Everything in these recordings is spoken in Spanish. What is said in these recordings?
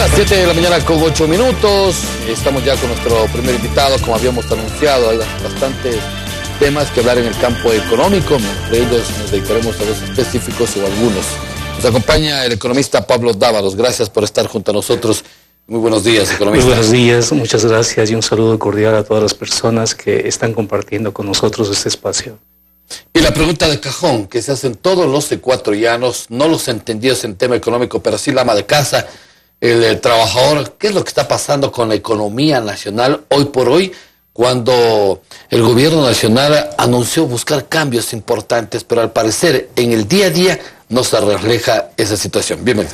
las 7 de la mañana con 8 minutos. Estamos ya con nuestro primer invitado, como habíamos anunciado. Hay bastantes temas que hablar en el campo económico. Entre ellos nos dedicaremos a los específicos o algunos. Nos acompaña el economista Pablo Dávalos. Gracias por estar junto a nosotros. Muy buenos días, economista. Muy buenos días, muchas gracias y un saludo cordial a todas las personas que están compartiendo con nosotros este espacio. Y la pregunta de cajón que se hacen todos los ecuatorianos, no los entendidos en tema económico, pero sí la ama de casa, el trabajador, ¿qué es lo que está pasando con la economía nacional hoy por hoy, cuando el gobierno nacional anunció buscar cambios importantes, pero al parecer en el día a día no se refleja esa situación? Bienvenido.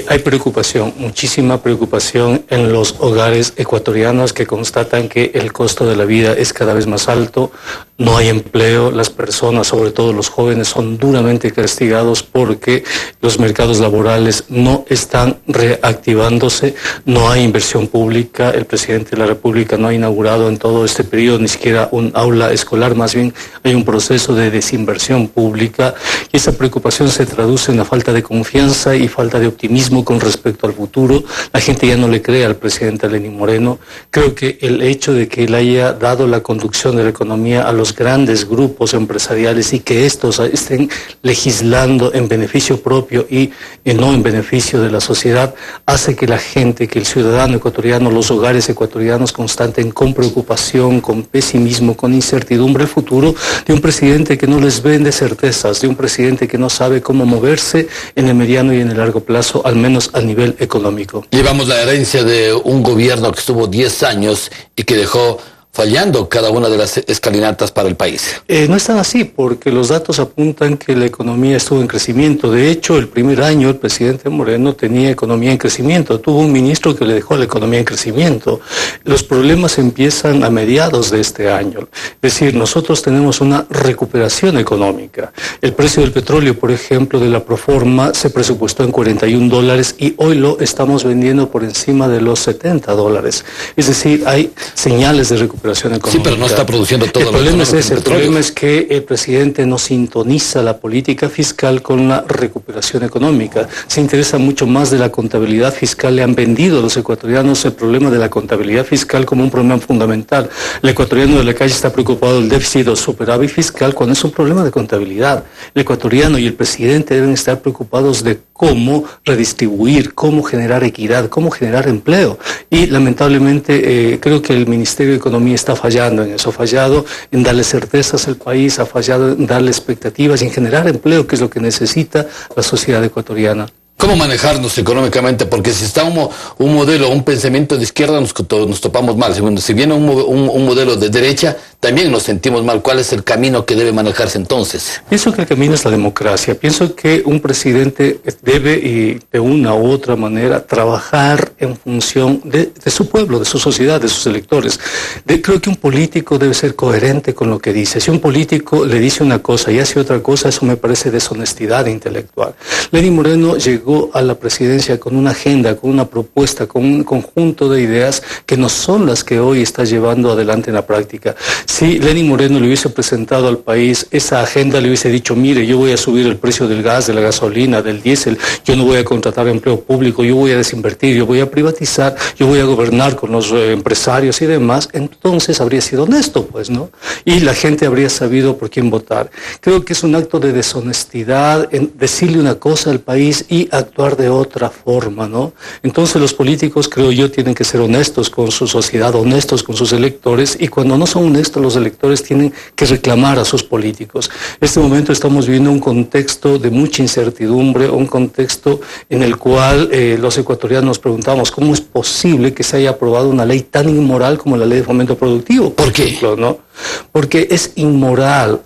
Hay preocupación, muchísima preocupación en los hogares ecuatorianos que constatan que el costo de la vida es cada vez más alto, no hay empleo, las personas, sobre todo los jóvenes, son duramente castigados porque los mercados laborales no están reactivándose, no hay inversión pública, el presidente de la República no ha inaugurado en todo este periodo ni siquiera un aula escolar, más bien hay un proceso de desinversión pública y esa preocupación se traduce en la falta de confianza y falta de optimismo con respecto al futuro. La gente ya no le cree al presidente Lenín Moreno. Creo que el hecho de que él haya dado la conducción de la economía a los grandes grupos empresariales y que estos estén legislando en beneficio propio y no en beneficio de la sociedad, hace que la gente, que el ciudadano ecuatoriano, los hogares ecuatorianos constaten con preocupación, con pesimismo, con incertidumbre el futuro de un presidente que no les vende certezas, de un presidente que no sabe cómo moverse en el mediano y en el largo plazo, al menos a nivel económico. Llevamos la herencia de un gobierno que estuvo 10 años y que dejó fallando cada una de las escalinatas para el país. No es tan así, porque los datos apuntan que la economía estuvo en crecimiento. De hecho, el primer año el presidente Moreno tenía economía en crecimiento. Tuvo un ministro que le dejó la economía en crecimiento. Los problemas empiezan a mediados de este año. Es decir, nosotros tenemos una recuperación económica. El precio del petróleo, por ejemplo, de la Proforma se presupuestó en $41 y hoy lo estamos vendiendo por encima de los $70. Es decir, hay señales de recuperación económica. Sí, pero no está produciendo todo. El problema es ese, el problema es que el presidente no sintoniza la política fiscal con la recuperación económica. Se interesa mucho más de la contabilidad fiscal. Le han vendido a los ecuatorianos el problema de la contabilidad fiscal como un problema fundamental. El ecuatoriano de la calle está preocupado del déficit o superávit fiscal cuando es un problema de contabilidad. El ecuatoriano y el presidente deben estar preocupados de cómo redistribuir, cómo generar equidad, cómo generar empleo. Y lamentablemente creo que el Ministerio de Economía está fallando en eso, ha fallado en darle certezas al país, ha fallado en darle expectativas y en generar empleo, que es lo que necesita la sociedad ecuatoriana. ¿Cómo manejarnos económicamente? Porque si está un modelo, un pensamiento de izquierda, nos topamos mal. Si viene un modelo de derecha, también nos sentimos mal. ¿Cuál es el camino que debe manejarse entonces? Pienso que el camino es la democracia. Pienso que un presidente debe, y de una u otra manera, trabajar en función de su pueblo, de su sociedad, de sus electores. Creo que un político debe ser coherente con lo que dice. Si un político le dice una cosa y hace otra cosa, eso me parece deshonestidad intelectual. Lenín Moreno llegó a la presidencia con una agenda, con una propuesta, con un conjunto de ideas que no son las que hoy está llevando adelante en la práctica. Si Lenín Moreno le hubiese presentado al país esa agenda, le hubiese dicho, mire, yo voy a subir el precio del gas, de la gasolina, del diésel, yo no voy a contratar empleo público, yo voy a desinvertir, yo voy a privatizar, yo voy a gobernar con los empresarios y demás, entonces habría sido honesto, pues, ¿no? Y la gente habría sabido por quién votar. Creo que es un acto de deshonestidad en decirle una cosa al país y actuar de otra forma, ¿no? Entonces los políticos, creo yo, tienen que ser honestos con su sociedad, honestos con sus electores, y cuando no son honestos los electores tienen que reclamar a sus políticos. En este momento estamos viviendo un contexto de mucha incertidumbre, un contexto en el cual los ecuatorianos nos preguntamos cómo es posible que se haya aprobado una ley tan inmoral como la ley de fomento productivo. ¿Por qué? Ejemplo, ¿no? Porque es inmoral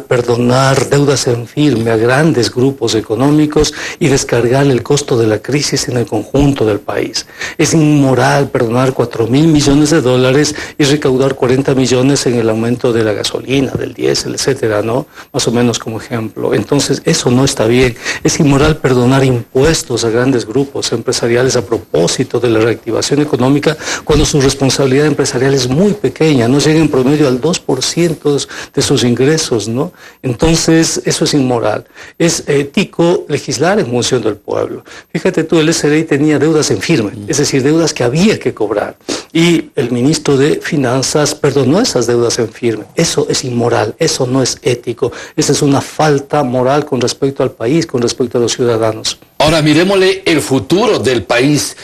perdonar deudas en firme a grandes grupos económicos y descargar el costo de la crisis en el conjunto del país. Es inmoral perdonar $4.000 millones y recaudar 40 millones en el aumento de la gasolina, del diésel, etcétera, ¿no? Más o menos como ejemplo. Entonces, eso no está bien. Es inmoral perdonar impuestos a grandes grupos empresariales a propósito de la reactivación económica cuando su responsabilidad empresarial es muy pequeña, no llega en promedio promedio al 2% de sus ingresos, ¿no? Entonces, eso es inmoral. Es ético legislar en función del pueblo. Fíjate tú, el SRI tenía deudas en firme, es decir, deudas que había que cobrar. Y el ministro de Finanzas perdonó esas deudas en firme. Eso es inmoral, eso no es ético. Esa es una falta moral con respecto al país, con respecto a los ciudadanos. Ahora mirémosle el futuro del país.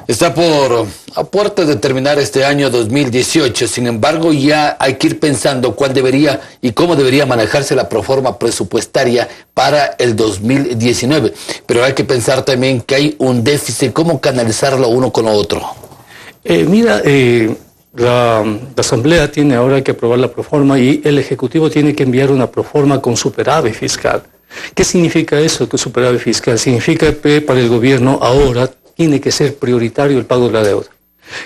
Está a puertas de terminar este año 2018, sin embargo ya hay que ir pensando cuál debería y cómo debería manejarse la proforma presupuestaria para el 2019. Pero hay que pensar también que hay un déficit, cómo canalizarlo uno con lo otro. La Asamblea tiene ahora que aprobar la proforma y el Ejecutivo tiene que enviar una proforma con superávit fiscal. ¿Qué significa eso, que superávit fiscal? Significa que para el gobierno ahora tiene que ser prioritario el pago de la deuda.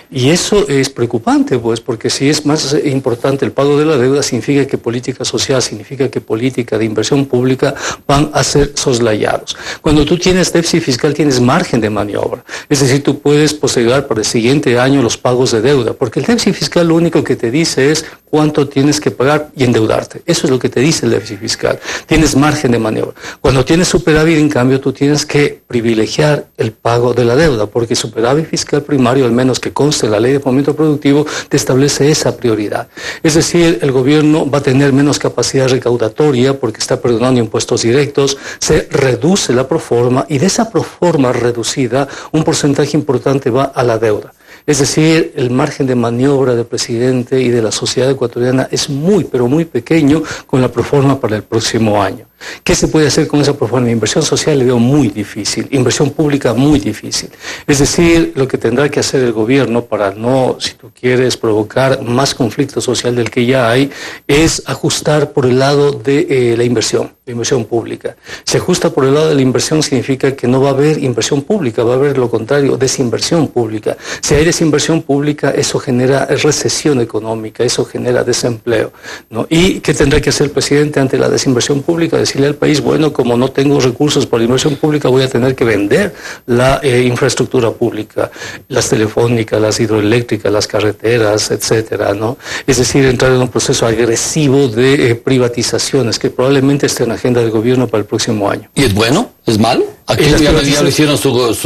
Y eso es preocupante, pues, porque si es más importante el pago de la deuda, significa que política social, significa que política de inversión pública van a ser soslayados. Cuando tú tienes déficit fiscal, tienes margen de maniobra. Es decir, tú puedes postergar para el siguiente año los pagos de deuda, porque el déficit fiscal lo único que te dice es cuánto tienes que pagar y endeudarte. Eso es lo que te dice el déficit fiscal. Tienes margen de maniobra. Cuando tienes superávit, en cambio, tú tienes que privilegiar el pago de la deuda, porque superávit fiscal primario, al menos que conste en la Ley de Fomento Productivo, te establece esa prioridad. Es decir, el gobierno va a tener menos capacidad recaudatoria porque está perdonando impuestos directos, se reduce la proforma y de esa proforma reducida un porcentaje importante va a la deuda. Es decir, el margen de maniobra del presidente y de la sociedad ecuatoriana es muy, pero muy pequeño con la proforma para el próximo año. ¿Qué se puede hacer con esa proforma? Inversión social le veo muy difícil, inversión pública muy difícil. Es decir, lo que tendrá que hacer el gobierno para no, si tú quieres, provocar más conflicto social del que ya hay, es ajustar por el lado de la inversión pública. Si ajusta por el lado de la inversión significa que no va a haber inversión pública, va a haber lo contrario, desinversión pública. Si hay desinversión pública, eso genera recesión económica, eso genera desempleo, ¿no? ¿Y qué tendrá que hacer el presidente ante la desinversión pública? Decirle al país, bueno, como no tengo recursos para la inversión pública, voy a tener que vender la infraestructura pública, las telefónicas, las hidroeléctricas, las carreteras, etcétera, ¿no? Es decir, entrar en un proceso agresivo de privatizaciones que probablemente esté en la agenda del gobierno para el próximo año. ¿Y es bueno? ¿Es malo? Aquí ya lo hicieron nosotros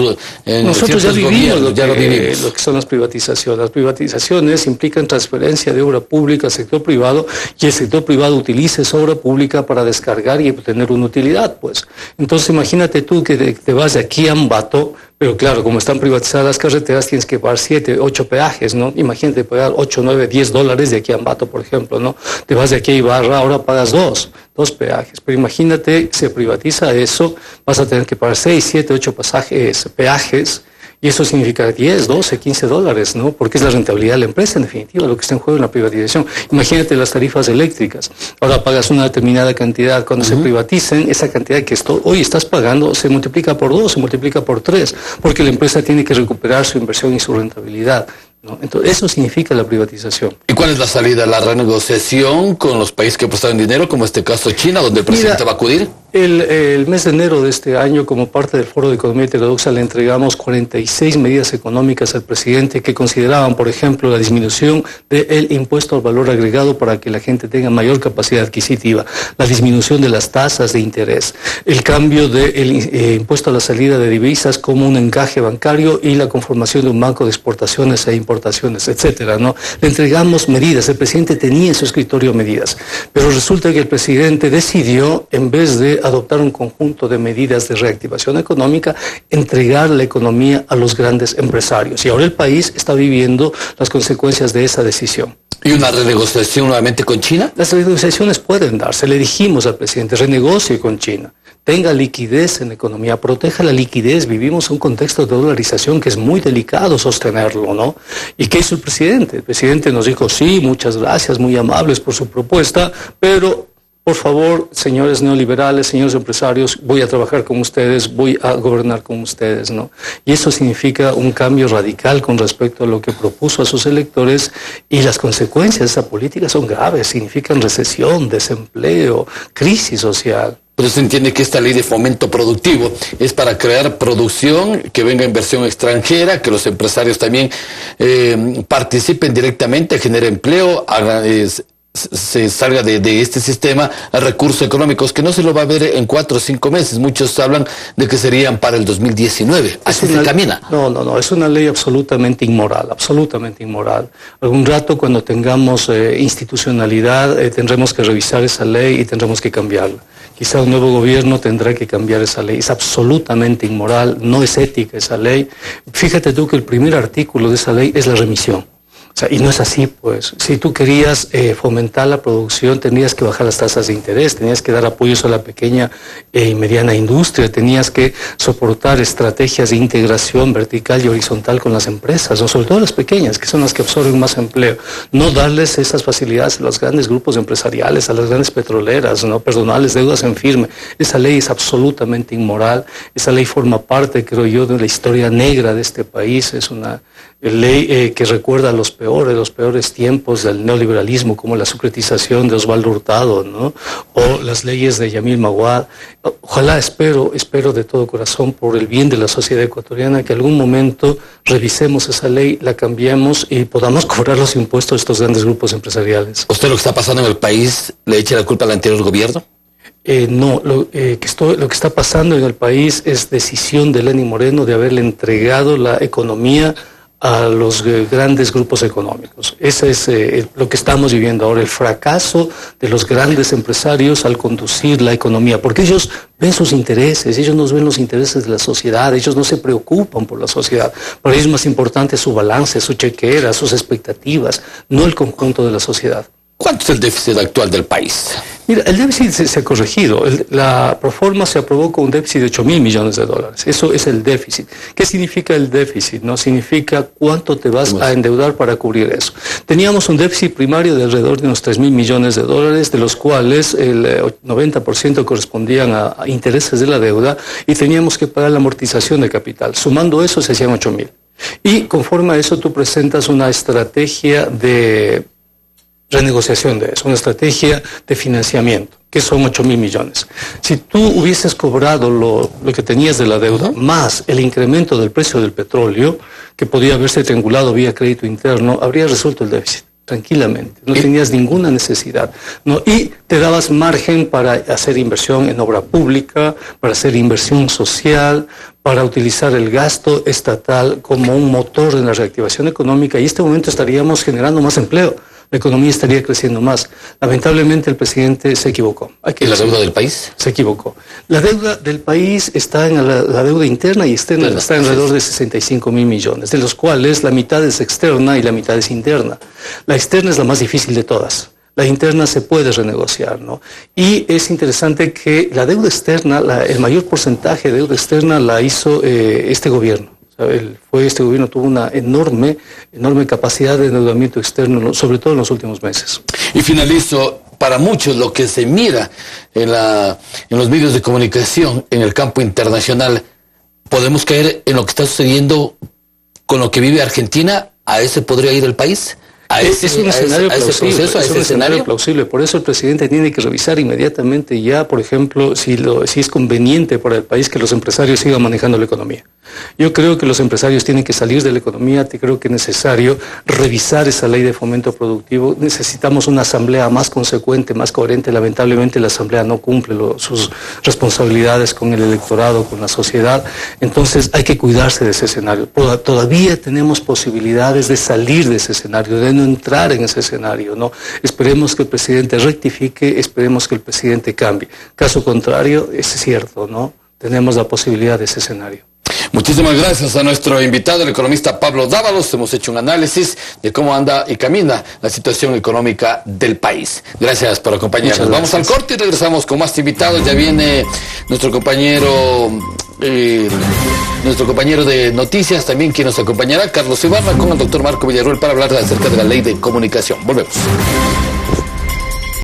ya vivimos lo que son las privatizaciones. Las privatizaciones implican transferencia de obra pública al sector privado y el sector privado utiliza esa obra pública para descargar y obtener una utilidad, pues. Entonces imagínate tú que te vas de aquí a Ambato, pero claro, como están privatizadas las carreteras, tienes que pagar 7, 8 peajes, ¿no? Imagínate pagar 8, 9, 10 dólares de aquí a Ambato, por ejemplo, ¿no? Te vas de aquí a Ibarra, ahora pagas dos peajes. Pero imagínate, se privatiza eso, vas a tener que pagar 6, 7, 8 peajes, y eso significa 10, 12, 15 dólares, ¿no? Porque es la rentabilidad de la empresa, en definitiva, lo que está en juego en la privatización. Imagínate las tarifas eléctricas. Ahora pagas una determinada cantidad. Cuando se privaticen, esa cantidad que hoy estás pagando se multiplica por 2, se multiplica por 3, porque la empresa tiene que recuperar su inversión y su rentabilidad, ¿no? Entonces, eso significa la privatización. ¿Y cuál es la salida? ¿La renegociación con los países que prestaron dinero, como este caso China, donde el presidente va a acudir? El mes de enero de este año, como parte del Foro de Economía Heterodoxa, le entregamos 46 medidas económicas al presidente que consideraban, por ejemplo, la disminución del impuesto al valor agregado para que la gente tenga mayor capacidad adquisitiva, la disminución de las tasas de interés, el cambio del impuesto a la salida de divisas como un encaje bancario y la conformación de un banco de exportaciones e importaciones, etcétera, ¿no? Le entregamos medidas, el presidente tenía en su escritorio medidas, pero resulta que el presidente decidió, en vez de adoptar un conjunto de medidas de reactivación económica, entregar la economía a los grandes empresarios. Y ahora el país está viviendo las consecuencias de esa decisión. ¿Y una renegociación nuevamente con China? Las renegociaciones pueden darse. Le dijimos al presidente, renegocie con China. Tenga liquidez en la economía, proteja la liquidez. Vivimos un contexto de dolarización que es muy delicado sostenerlo, ¿no? ¿Y qué hizo el presidente? El presidente nos dijo, sí, muchas gracias, muy amables por su propuesta, pero por favor, señores neoliberales, señores empresarios, voy a trabajar con ustedes, voy a gobernar con ustedes, ¿no? Y eso significa un cambio radical con respecto a lo que propuso a sus electores, y las consecuencias de esa política son graves, significan recesión, desempleo, crisis social. Pero se entiende que esta ley de fomento productivo es para crear producción, que venga inversión extranjera, que los empresarios también participen directamente, generen empleo, se salga de este sistema a recursos económicos, que no se lo va a ver en 4 o 5 meses. Muchos hablan de que serían para el 2019. Así se camina. No, es una ley absolutamente inmoral, absolutamente inmoral. Algún rato, cuando tengamos institucionalidad, tendremos que revisar esa ley y tendremos que cambiarla. Quizá un nuevo gobierno tendrá que cambiar esa ley. Es absolutamente inmoral, no es ética esa ley. Fíjate tú que el primer artículo de esa ley es la remisión. O sea, y no es así, pues. Si tú querías fomentar la producción, tenías que bajar las tasas de interés, tenías que dar apoyos a la pequeña y mediana industria, tenías que soportar estrategias de integración vertical y horizontal con las empresas, ¿no? Sobre todo las pequeñas, que son las que absorben más empleo. No darles esas facilidades a los grandes grupos empresariales, a las grandes petroleras, ¿no? Perdonarles deudas en firme. Esa ley es absolutamente inmoral. Esa ley forma parte, creo yo, de la historia negra de este país. Es una ley que recuerda los peores tiempos del neoliberalismo, como la securitización de Osvaldo Hurtado, ¿no? O las leyes de Yamil Maguad. Ojalá, espero de todo corazón, por el bien de la sociedad ecuatoriana, que algún momento revisemos esa ley, la cambiemos y podamos cobrar los impuestos de estos grandes grupos empresariales. ¿Usted lo que está pasando en el país le echa la culpa al anterior gobierno? No, lo que está pasando en el país es decisión de Lenín Moreno de haberle entregado la economía a los grandes grupos económicos. Ese es lo que estamos viviendo ahora, el fracaso de los grandes empresarios al conducir la economía, porque ellos ven sus intereses, ellos no ven los intereses de la sociedad, ellos no se preocupan por la sociedad. Para ellos es más importante su balance, su chequera, sus expectativas, no el conjunto de la sociedad. ¿Cuánto es el déficit actual del país? Mira, el déficit se ha corregido. La proforma se aprobó con un déficit de 8.000 millones de dólares. Eso es el déficit. ¿Qué significa el déficit? No significa cuánto te vas a endeudar para cubrir eso. Teníamos un déficit primario de alrededor de unos 3.000 millones de dólares, de los cuales el 90% correspondían a intereses de la deuda, y teníamos que pagar la amortización de capital. Sumando eso se hacían 8.000. Y conforme a eso tú presentas una estrategia de renegociación de eso, una estrategia de financiamiento, que son 8.000 millones. Si tú hubieses cobrado lo que tenías de la deuda, más el incremento del precio del petróleo, que podía haberse triangulado vía crédito interno, habría resuelto el déficit tranquilamente. No tenías ninguna necesidad, ¿no? Y te dabas margen para hacer inversión en obra pública, para hacer inversión social, para utilizar el gasto estatal como un motor en la reactivación económica, y en este momento estaríamos generando más empleo. La economía estaría creciendo más. Lamentablemente el presidente se equivocó. ¿Y la deuda del país? Se equivocó. La deuda del país está en la deuda interna y externa, está alrededor de 65.000 millones, de los cuales la mitad es externa y la mitad es interna. La externa es la más difícil de todas. La interna se puede renegociar, ¿no? Y es interesante que la deuda externa, el mayor porcentaje de deuda externa la hizo este gobierno. Este gobierno tuvo una enorme capacidad de endeudamiento externo, sobre todo en los últimos meses. Y finalizo, para muchos lo que se mira en los medios de comunicación, en el campo internacional, podemos caer en lo que está sucediendo con lo que vive Argentina. ¿A ese podría ir el país? Es un escenario plausible. Por eso el presidente tiene que revisar inmediatamente ya, por ejemplo, si es conveniente para el país que los empresarios sigan manejando la economía. Yo creo que los empresarios tienen que salir de la economía. Creo que es necesario revisar esa ley de fomento productivo. Necesitamos una asamblea más consecuente, más coherente. Lamentablemente la asamblea no cumple sus responsabilidades con el electorado, con la sociedad. Entonces hay que cuidarse de ese escenario. Todavía tenemos posibilidades de salir de ese escenario, de no entrar en ese escenario, ¿no? Esperemos que el presidente rectifique, esperemos que el presidente cambie. Caso contrario, es cierto, ¿no? Tenemos la posibilidad de ese escenario. Muchísimas gracias a nuestro invitado, el economista Pablo Dávalos. Hemos hecho un análisis de cómo anda y camina la situación económica del país. Gracias por acompañarnos. Vamos al corte y regresamos con más invitados. Ya viene nuestro compañero de noticias también, quien nos acompañará, Carlos Ibarra, con el doctor Marco Villarruel, para hablar acerca de la ley de comunicación. Volvemos.